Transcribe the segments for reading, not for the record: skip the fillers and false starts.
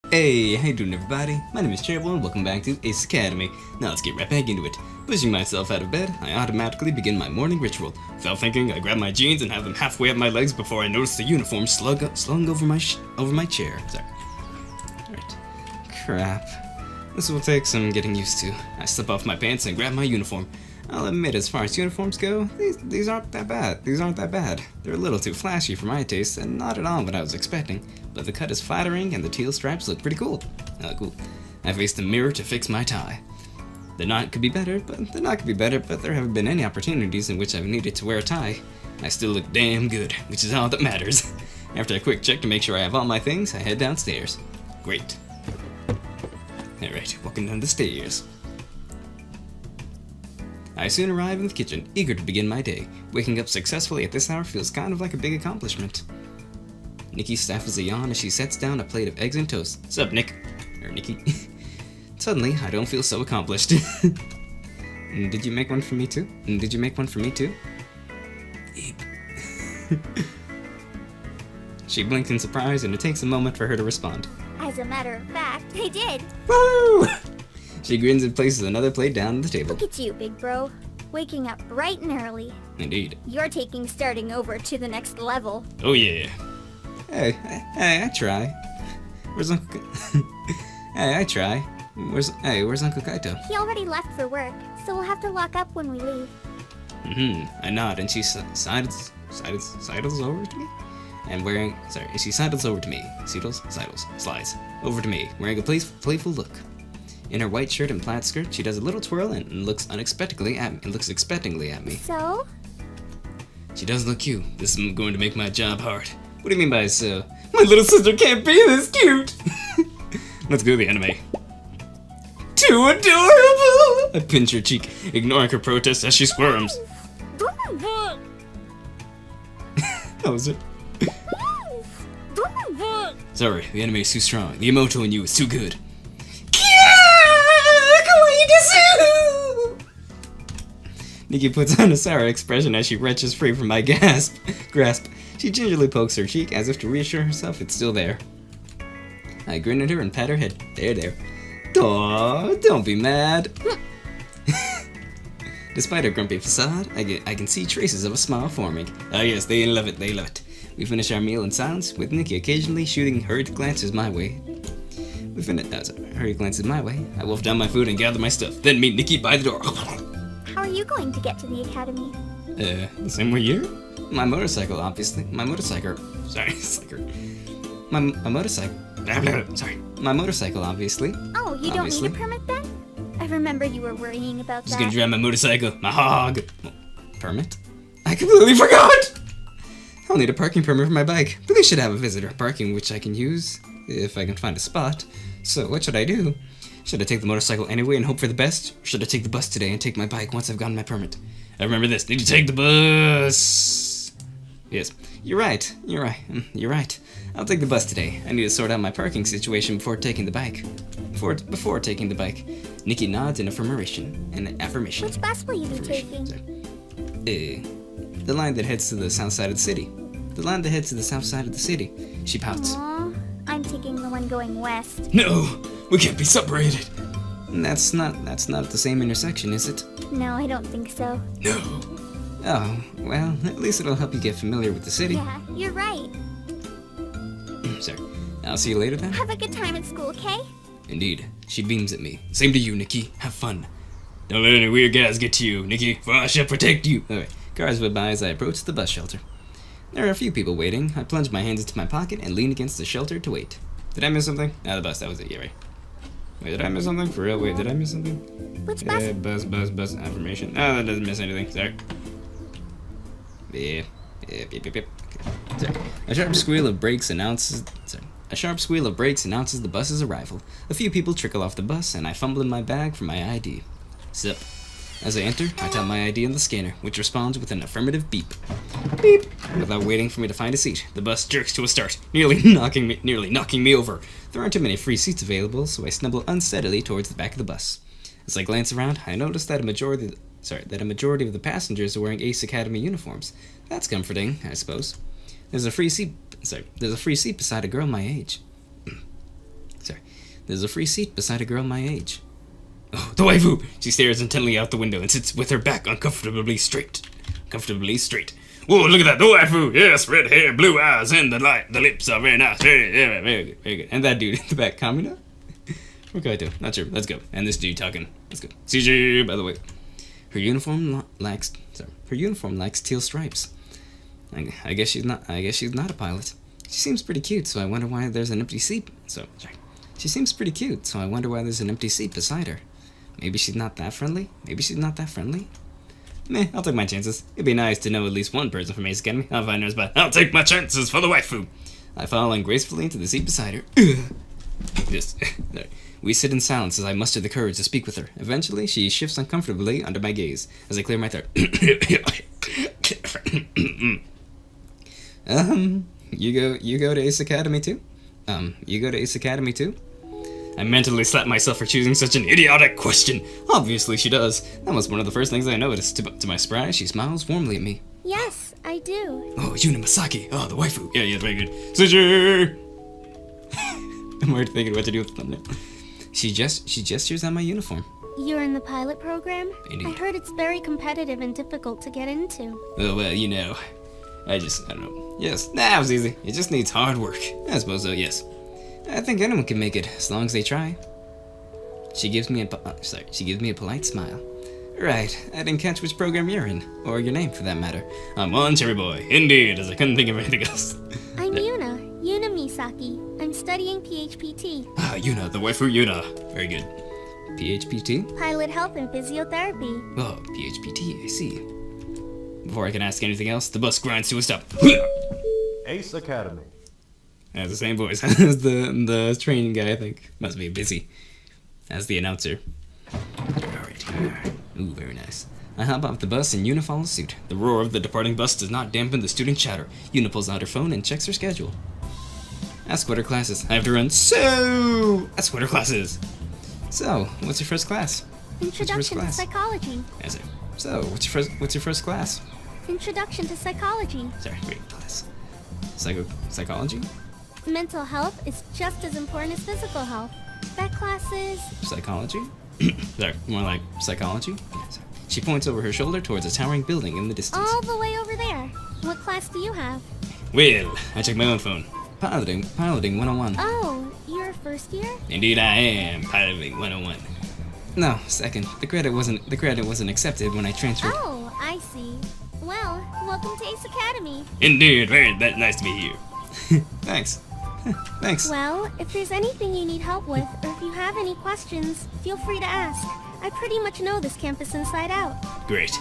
Hey, how you doing everybody? My name is CherryBoy and welcome back to Ace Academy. Now let's get right back into it. Pushing myself out of bed, I automatically begin my morning ritual. Without thinking, I grab my jeans and have them halfway up my legs before I notice the uniform slung over my chair. Sorry. Alright. Crap. This will take some getting used to. I slip off my pants and grab my uniform. I'll admit, as far as uniforms go, these aren't that bad. They're a little too flashy for my taste, and not at all what I was expecting. But the cut is flattering, and the teal stripes look pretty cool. Cool. I faced the mirror to fix my tie. The knot could be better, but there haven't been any opportunities in which I've needed to wear a tie. I still look damn good, which is all that matters. After a quick check to make sure I have all my things, I head downstairs. Great. Alright, walking down the stairs. I soon arrive in the kitchen, eager to begin my day. Waking up successfully at this hour feels kind of like a big accomplishment. Nikki stifles a yawn as she sets down a plate of eggs and toast. Sup, Nick? Or Nikki. Suddenly, I don't feel so accomplished. Did you make one for me too? Eep. She blinked in surprise, and it takes a moment for her to respond. As a matter of fact, I did. Woo! She grins and places another plate down on the table. Look at you, big bro. Waking up bright and early. Indeed. You're taking starting over to the next level. Oh yeah. Hey, I try. Where's Uncle Hey, I try. Where's Uncle Kaito? He already left for work, so we'll have to lock up when we leave. I nod, and she sidles over to me? Sidles over to me. Slides over to me, wearing a playful look. In her white shirt and plaid skirt, she does a little twirl and looks expectantly at me. So? She does look cute. This is going to make my job hard. What do you mean by so? My little sister can't be this cute! Let's go to the anime. Too adorable! I pinch her cheek, ignoring her protest as she squirms. That was it. Sorry, the anime is too strong. The emoto in you is too good. Nikki puts on a sour expression as she wrenches free from my grasp. She gingerly pokes her cheek as if to reassure herself it's still there. I grin at her and pat her head. There. Aw, don't be mad. Despite her grumpy facade, I can see traces of a smile forming. Ah yes, they love it. We finish our meal in silence, with Nikki occasionally shooting hurried glances my way. I wolf down my food and gather my stuff, then meet Nikki by the door. How are you going to get to the academy? The same way you? My motorcycle, obviously. My motorcycle, obviously. Oh, you don't need a permit then? I remember you were worrying about that. Just gonna drive my motorcycle, my hog. Permit? I completely forgot! I'll need a parking permit for my bike, but they should have a visitor parking which I can use if I can find a spot. So what should I do? Should I take the motorcycle anyway and hope for the best? Or should I take the bus today and take my bike once I've gotten my permit? I remember this. Need to take the bus. Yes, you're right. I'll take the bus today. I need to sort out my parking situation before taking the bike. Before taking the bike. Nikki nods in affirmation. Which bus will you be taking? The line that heads to the south side of the city. She pouts. Aww, I'm taking the one going west. No, we can't be separated. That's not at the same intersection, is it? No, I don't think so. No. Oh, well, at least it'll help you get familiar with the city. Yeah, you're right. Sorry. I'll see you later then. Have a good time at school, okay? Indeed. She beams at me. Same to you, Nikki. Have fun. Don't let any weird guys get to you, Nikki, for I shall protect you. Alright. Cars whip by as I approach the bus shelter. There are a few people waiting. I plunge my hands into my pocket and lean against the shelter to wait. Did I miss something? The bus. That was it. Yeah, right. Wait, did I miss something? For real? Wait, did I miss something? Which bus? Bus. Affirmation. Oh, that doesn't miss anything. Sorry. Yep. Sorry. A sharp squeal of brakes announces the bus's arrival. A few people trickle off the bus, and I fumble in my bag for my ID. Zip. As I enter, I tap my ID on the scanner, which responds with an affirmative beep. Beep. Without waiting for me to find a seat, the bus jerks to a start, nearly knocking me over. There aren't too many free seats available, so I stumble unsteadily towards the back of the bus. As I glance around, I notice that a majority of the passengers are wearing Ace Academy uniforms. That's comforting, I suppose. There's a free seat beside a girl my age. Sorry. There's a free seat beside a girl my age. Oh, the waifu! She stares intently out the window and sits with her back uncomfortably straight. Comfortably straight. Whoa, look at that, the waifu! Yes, red hair, blue eyes, and the lips are very nice. Very good, very good. And that dude in the back, Kamina? What can I do? Not sure. Let's go. And this dude talking. Let's go. CJ, by the way. Her uniform lacks teal stripes. I guess she's not a pilot. She seems pretty cute, so I wonder why there's an empty seat. She seems pretty cute, so I wonder why there's an empty seat beside her. Maybe she's not that friendly? Meh, I'll take my chances. It'd be nice to know at least one person from Ace Academy. I'll find hers, but I'll take my chances for the waifu. I fall ungracefully into the seat beside her. We sit in silence as I muster the courage to speak with her. Eventually, she shifts uncomfortably under my gaze as I clear my throat. You go to Ace Academy too? You go to Ace Academy too? I mentally slapped myself for choosing such an idiotic question. Obviously she does. That was one of the first things I noticed. To my surprise, she smiles warmly at me. Yes, I do. Oh, YUUNA Masaki. Oh, the waifu. Yeah, very good. Sushi! I'm already thinking what to do with the thumbnail. She gestures at my uniform. You're in the pilot program? Indeed. I heard it's very competitive and difficult to get into. Oh, well, you know. I don't know. Yes, that was easy. It just needs hard work. I suppose so, yes. I think anyone can make it, as long as they try. She gives me a polite smile. Right, I didn't catch which program you're in, or your name for that matter. I'm on CherryBoy, indeed, as I couldn't think of anything else. I'm YUUNA Misaki. I'm studying PHPT. Ah, YUUNA, the waifu YUUNA. Very good. PHPT? Pilot Health and Physiotherapy. Oh, PHPT, I see. Before I can ask anything else, the bus grinds to a stop. Ace Academy. Has the same voice as the training guy, I think. Must be busy. As the announcer. Alright. Ooh, very nice. I hop off the bus and YUUNA follows suit. The roar of the departing bus does not dampen the student chatter. YUUNA pulls out her phone and checks her schedule. Ask what her class is. I have to run. Ask what her class is. So, what's your first class? Introduction to Psychology. So, what's your first class? Introduction to Psychology. Sorry, wait, class. Psychology? Mental health is just as important as physical health. That class is... Psychology? Sorry, more like psychology? Yeah, sorry. She points over her shoulder towards a towering building in the distance. All the way over there. What class do you have? Well, I check my own phone. Piloting 101. Oh, you're first year? Indeed I am, piloting 101. No, second. The credit wasn't accepted when I transferred. Oh, I see. Well, welcome to Ace Academy. Indeed, very nice to be here. Thanks. Thanks. Well, if there's anything you need help with, or if you have any questions, feel free to ask. I pretty much know this campus inside out. Great.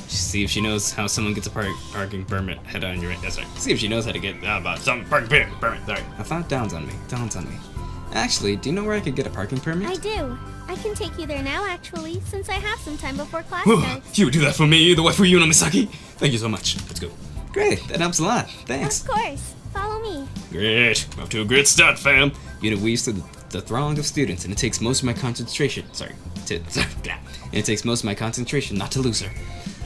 See if she knows how someone gets a parking permit. Head on your... That's right. See if she knows how to get about some parking permit. Sorry. A thought dawns on me. Actually, do you know where I could get a parking permit? I do. I can take you there now, actually, since I have some time before class Whoa, starts. you would do that for me, the waifu YUUNA Misaki? Thank you so much. Let's go. Great, that helps a lot. Thanks. Of course. Follow me. Great. Off to a great start, fam. YUUNA weaves through the throng of students, and it takes most of my concentration. It takes most of my concentration not to lose her.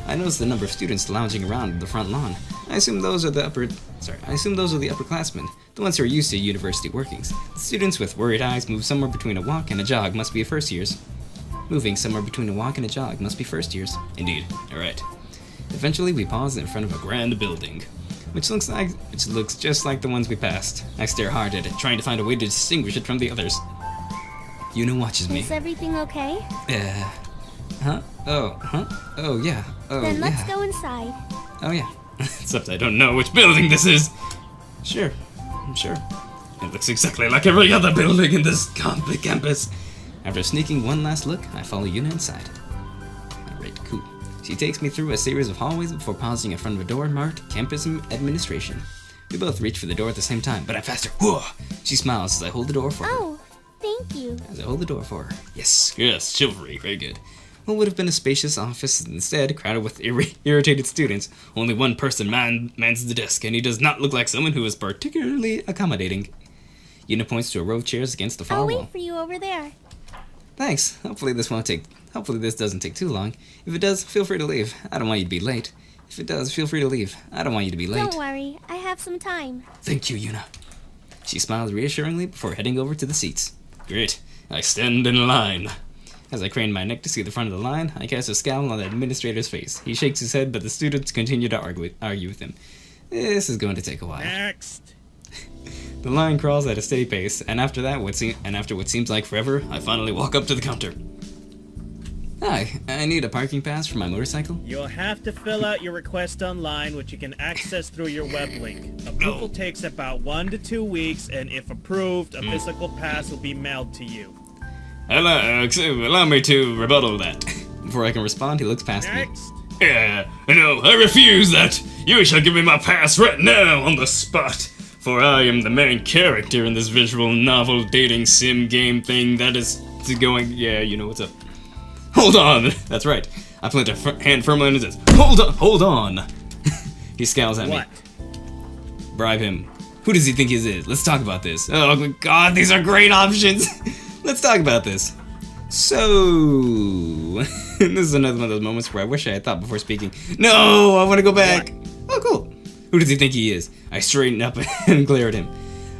I notice the number of students lounging around the front lawn. I assume those are the upperclassmen, the ones who are used to university workings. The students with worried eyes move somewhere between a walk and a jog must be first years. Moving somewhere between a walk and a jog must be first years. Indeed. Alright. Eventually we pause in front of a grand building, which looks just like the ones we passed. I stare hard at it, trying to find a way to distinguish it from the others. YUUNA watches me. Is everything okay? Huh? Oh, yeah. Oh, then let's yeah. go inside. Oh, yeah. Except I don't know which building this is. Sure. It looks exactly like every other building in this campus. After sneaking one last look, I follow YUUNA inside. Alright, cool. She takes me through a series of hallways before pausing in front of a door marked Campus Administration. We both reach for the door at the same time, but I'm faster. Whoa! She smiles as I hold the door for her. Oh, thank you. As I hold the door for her. Yes, chivalry, very good. What would have been a spacious office is instead crowded with irritated students. Only one person mans the desk, and he does not look like someone who is particularly accommodating. YUUNA points to a row of chairs against the far I'll wall. wait for you over there. Thanks. Hopefully this doesn't take too long. If it does, feel free to leave. I don't want you to be late. If it does, feel free to leave. I don't want you to be late. Don't worry, I have some time. Thank you, YUUNA. She smiles reassuringly before heading over to the seats. Great. I stand in line. As I crane my neck to see the front of the line, I cast a scowl on the administrator's face. He shakes his head, but the students continue to argue with him. This is going to take a while. Next. The line crawls at a steady pace, and after what seems like forever, I finally walk up to the counter. Hi, I need a parking pass for my motorcycle. You'll have to fill out your request online, which you can access through your web link. Approval takes about 1 to 2 weeks, and if approved, a physical pass will be mailed to you. Allow me to rebuttal that. Before I can respond, he looks past me. Next. No, I refuse that. You shall give me my pass right now on the spot. For I am the main character in this visual novel dating sim game thing that is going. Yeah, you know what's up. Hold on! That's right. I plant a hand firmly on his chest. Hold on! He scowls at me. What? Bribe him. Who does he think he is? Let's talk about this. Oh my god, these are great options! Let's talk about this. So... this is another one of those moments where I wish I had thought before speaking. No! I want to go back! Oh, cool. Who does he think he is? I straighten up and glare at him.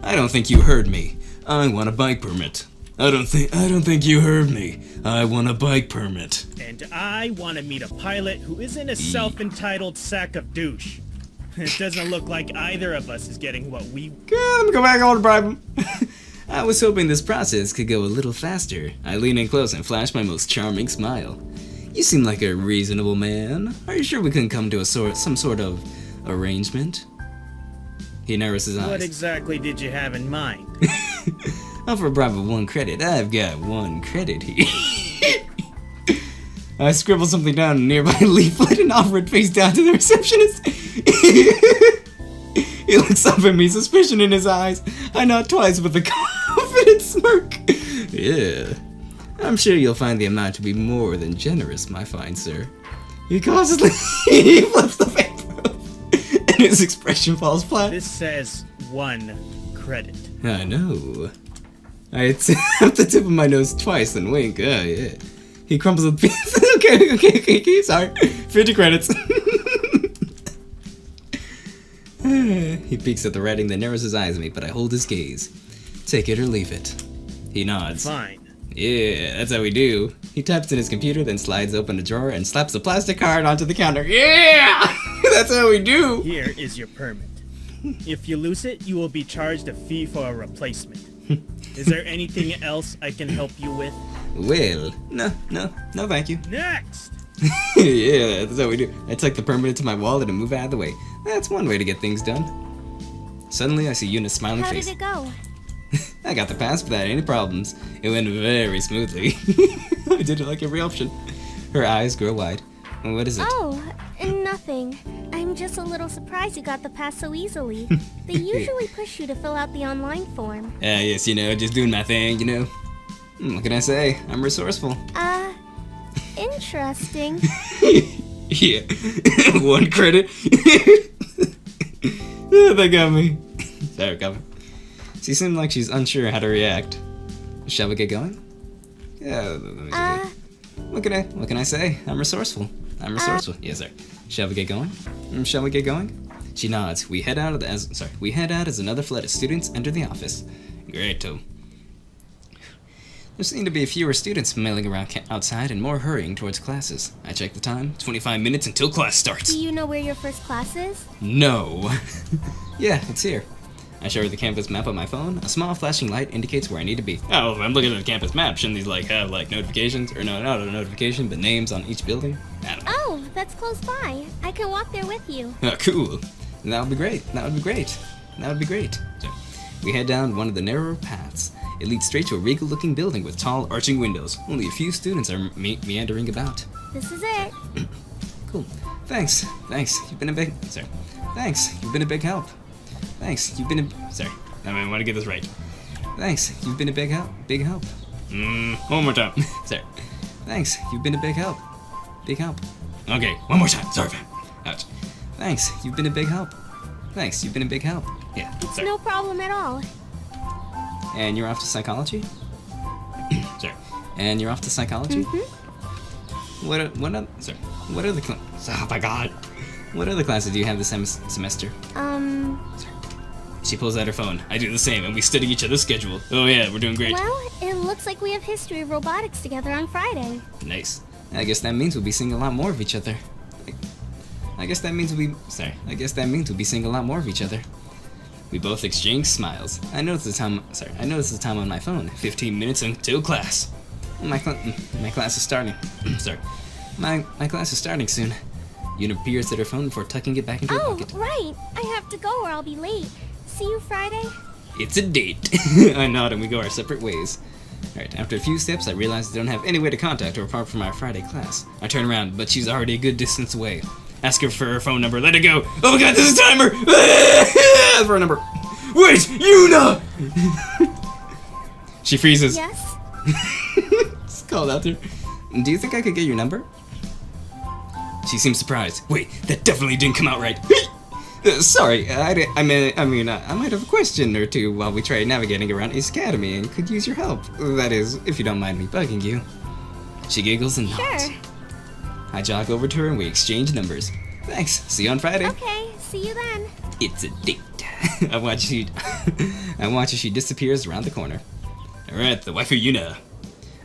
I don't think you heard me. I want a bike permit. I don't think you heard me. I want a bike permit. And I want to meet a pilot who isn't a self-entitled sack of douche. It doesn't look like either of us is getting what we... Let me go back. I want to bribe him. I was hoping this process could go a little faster. I lean in close and flash my most charming smile. You seem like a reasonable man. Are you sure we couldn't come to some sort of arrangement? He narrows his eyes. What exactly did you have in mind? For a bribe of 1 credit, I've got 1 credit here. I scribble something down in a nearby leaflet and offer it face down to the receptionist. He looks up at me, suspicion in his eyes. I nod twice with a confident smirk. Yeah, I'm sure you'll find the amount to be more than generous, my fine sir. He cautiously flips the paper up, and his expression falls flat. This says 1 credit. I know. I tap the tip of my nose twice and wink. Oh, yeah. He crumbles the piece. Okay, sorry. 50 credits. He peeks at the writing, then narrows his eyes at me, but I hold his gaze. Take it or leave it. He nods. Fine. Yeah, that's how we do. He taps in his computer, then slides open a drawer and slaps a plastic card onto the counter. Yeah! That's how we do. Here is your permit. If you lose it, you will be charged a fee for a replacement. Is there anything else I can help you with? Well, no, thank you. Next! Yeah, that's how we do. I tuck the permit into my wallet and move out of the way. That's one way to get things done. Suddenly, I see Yuna's smiling How face. did it go? I got the pass without any problems. It went very smoothly. I did it like every option. Her eyes grow wide. What is it? Oh, nothing. I'm just a little surprised you got the pass so easily. They usually push you to fill out the online form. Yes, just doing my thing, What can I say? I'm resourceful. Interesting. Yeah. 1 credit. They got me. Sorry, got me. She seemed like she's unsure how to react. Shall we get going? Yeah, let me see. What can I say? I'm resourceful. Yes, sir. Shall we get going? Shall we get going? She nods. We head out as another flood of students enter the office. Great. There seem to be fewer students milling around outside and more hurrying towards classes. I check the time. 25 minutes until class starts. Do you know where your first class is? No. Yeah, it's here. I show her the campus map on my phone. A small flashing light indicates where I need to be. Oh, I'm looking at the campus map. Shouldn't these have notifications? Or no, not a notification, but names on each building? I don't know. Oh, that's close by. I can walk there with you. Oh, cool. That would be great. So, we head down one of the narrower paths. It leads straight to a regal-looking building with tall, arching windows. Only a few students are meandering about. This is it. Cool. Thanks. You've been a big... Sorry. Thanks. You've been a big help. Thanks. You've been a... Sorry. I want to get this right. Thanks. You've been a big help. One more time. Sorry. Thanks. You've been a big help. Okay. One more time. Sorry, fam. Ouch. Thanks. You've been a big help. Yeah. It's Sorry. no problem at all. And you're off to psychology? Sorry. And you're off to psychology? Mm-hmm. What other classes do you have this semester? Sorry. She pulls out her phone. I do the same, and we study each other's schedule. Oh yeah, we're doing great. Well, it looks like we have history of robotics together on Friday. Nice. I guess that means we'll be seeing a lot more of each other. I guess that means we'll be seeing a lot more of each other. We both exchange smiles. I notice the time on my phone. 15 minutes until class. My class is starting. My class is starting soon. Yuna peers at her phone before tucking it back into her Oh, pocket. right. I have to go or I'll be late. See you Friday. It's a date. I nod and we go our separate ways. Alright, after a few steps, I realize I don't have any way to contact her apart from our Friday class. I turn around, but she's already a good distance away. Ask her for her phone number, let it go. Oh my god, this is timer! For her number. Wait, Yuna! She freezes. Yes? Just called out there. Do you think I could get your number? She seems surprised. Wait, that definitely didn't come out right. Sorry, I might have a question or two while we try navigating around Ace Academy and could use your help. That is, if you don't mind me bugging you. She giggles and nods. Sure. I jog over to her and we exchange numbers. Thanks. See you on Friday. Okay, see you then. It's a date. I watch as she disappears around the corner. Alright, the waifu YUUNA.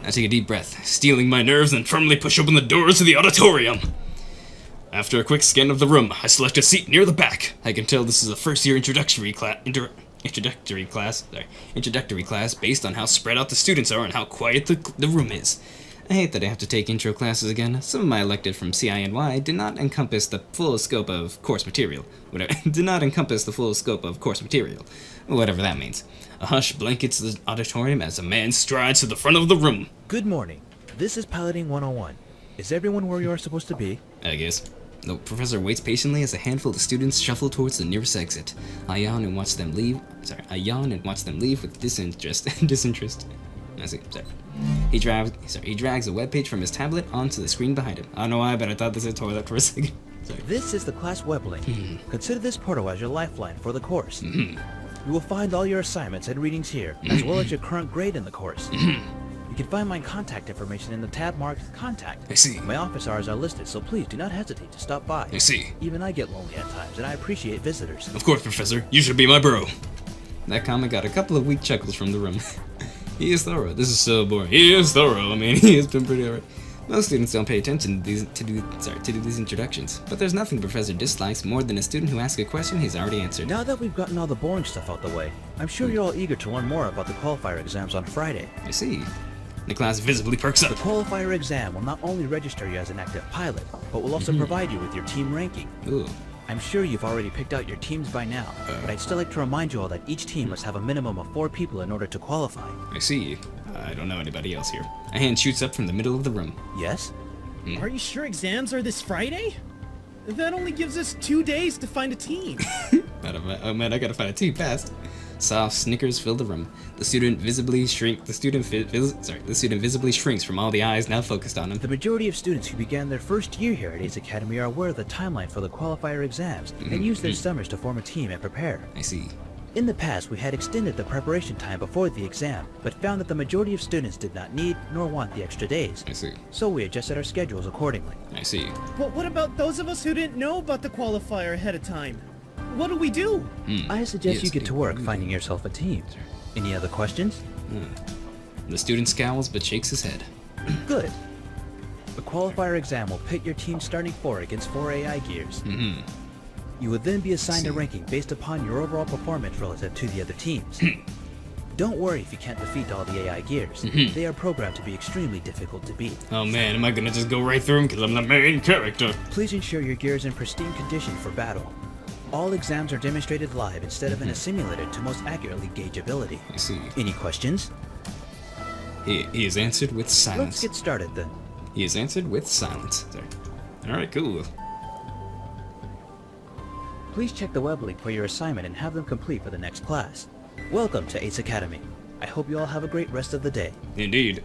I take a deep breath, steeling my nerves, and firmly push open the doors to the auditorium. After a quick scan of the room, I select a seat near the back. I can tell this is a first-year introductory class based on how spread out the students are and how quiet the room is. I hate that I have to take intro classes again. Some of my elective from CINY did not encompass the full scope of course material. Whatever that means. A hush blankets the auditorium as a man strides to the front of the room. Good morning. This is Piloting 101. Is everyone where you are supposed to be? I guess. The professor waits patiently as a handful of students shuffle towards the nearest exit. I yawn and watch them leave with disinterest. I see. Sorry. He drags a webpage from his tablet onto the screen behind him. I don't know why, but I thought this was a toilet for a second. Sorry. This is the class web link. Consider this portal as your lifeline for the course. You will find all your assignments and readings here, as well as your current grade in the course. You can find my contact information in the tab marked Contact. I see. My office hours are listed, so please do not hesitate to stop by. I see. Even I get lonely at times, and I appreciate visitors. Of course, Professor. You should be my bro. That comment got a couple of weak chuckles from the room. He is thorough. This is so boring. He is thorough. I mean, he has been pretty alright. Most students don't pay attention to do these introductions, but there's nothing Professor dislikes more than a student who asks a question he's already answered. Now that we've gotten all the boring stuff out the way, I'm sure you're all eager to learn more about the qualifier exams on Friday. I see. The class visibly perks The up. qualifier exam will not only register you as an active pilot, but will also provide you with your team ranking. Ooh. I'm sure you've already picked out your teams by now, but I'd still like to remind you all that each team must have a minimum of 4 people in order to qualify. I see. I don't know anybody else here. A hand shoots up from the middle of the room. Yes? Are you sure exams are this Friday? That only gives us 2 days to find a team. Oh man, I gotta find a team fast. Soft snickers fill the room. The student visibly shrinks from all the eyes now focused on him. The majority of students who began their first year here at Ace Academy are aware of the timeline for the qualifier exams and use their summers to form a team and prepare. I see. In the past, we had extended the preparation time before the exam, but found that the majority of students did not need nor want the extra days. I see. So we adjusted our schedules accordingly. I see. But what about those of us who didn't know about the qualifier ahead of time? What do we do? I suggest Yes, you get to work we finding yourself a team. Any other questions? The student scowls but shakes his head. Good. The qualifier exam will pit your team starting 4 against 4 AI gears. You will then be assigned a ranking based upon your overall performance relative to the other teams. Don't worry if you can't defeat all the AI gears. They are programmed to be extremely difficult to beat. Oh man, am I gonna just go right through them because I'm the main character? Please ensure your gear is in pristine condition for battle. All exams are demonstrated live instead of in a simulator to most accurately gauge ability. I see. Any questions? He is answered with silence. Let's get started then. He is answered with silence. Sorry. Alright, cool. Please check the web link for your assignment and have them complete for the next class. Welcome to Ace Academy. I hope you all have a great rest of the day. Indeed.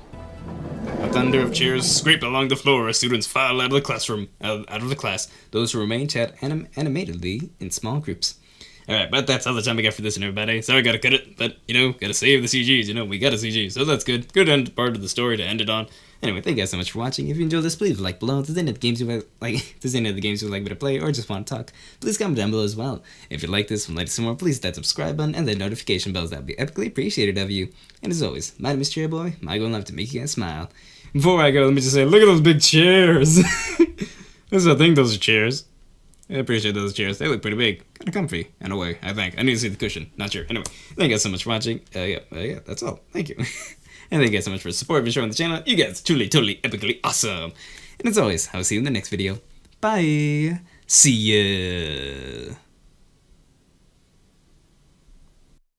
A thunder of chairs scrape along the floor as students file out of the classroom. Out of the class, those who remain chat animatedly in small groups. Alright, but that's all the time we got for this one, everybody. Sorry I gotta cut it, but, you know, gotta save the CGs, you know, we got a CG, so that's good. Good end part of the story to end it on. Anyway, thank you guys so much for watching. If you enjoyed this, please like below. If there's any other games you would like, if there's any other games you would like me to play, or just want to talk, please comment down below as well. If you like this and would like to see more, please hit that subscribe button and the notification bells. That would be epically appreciated of you. And as always, my name is CherryBoy. My goal in life to make you guys smile. Before I go, let me just say, look at those big chairs. I think those are chairs. I appreciate those chairs. They look pretty big. Kind of comfy, in a way, I think. I need to see the cushion. Not sure. Anyway, thank you guys so much for watching. Yeah, that's all. Thank you. And thank you guys so much for the support and showing the channel. You guys are truly, totally, epically awesome. And as always, I will see you in the next video. Bye. See ya.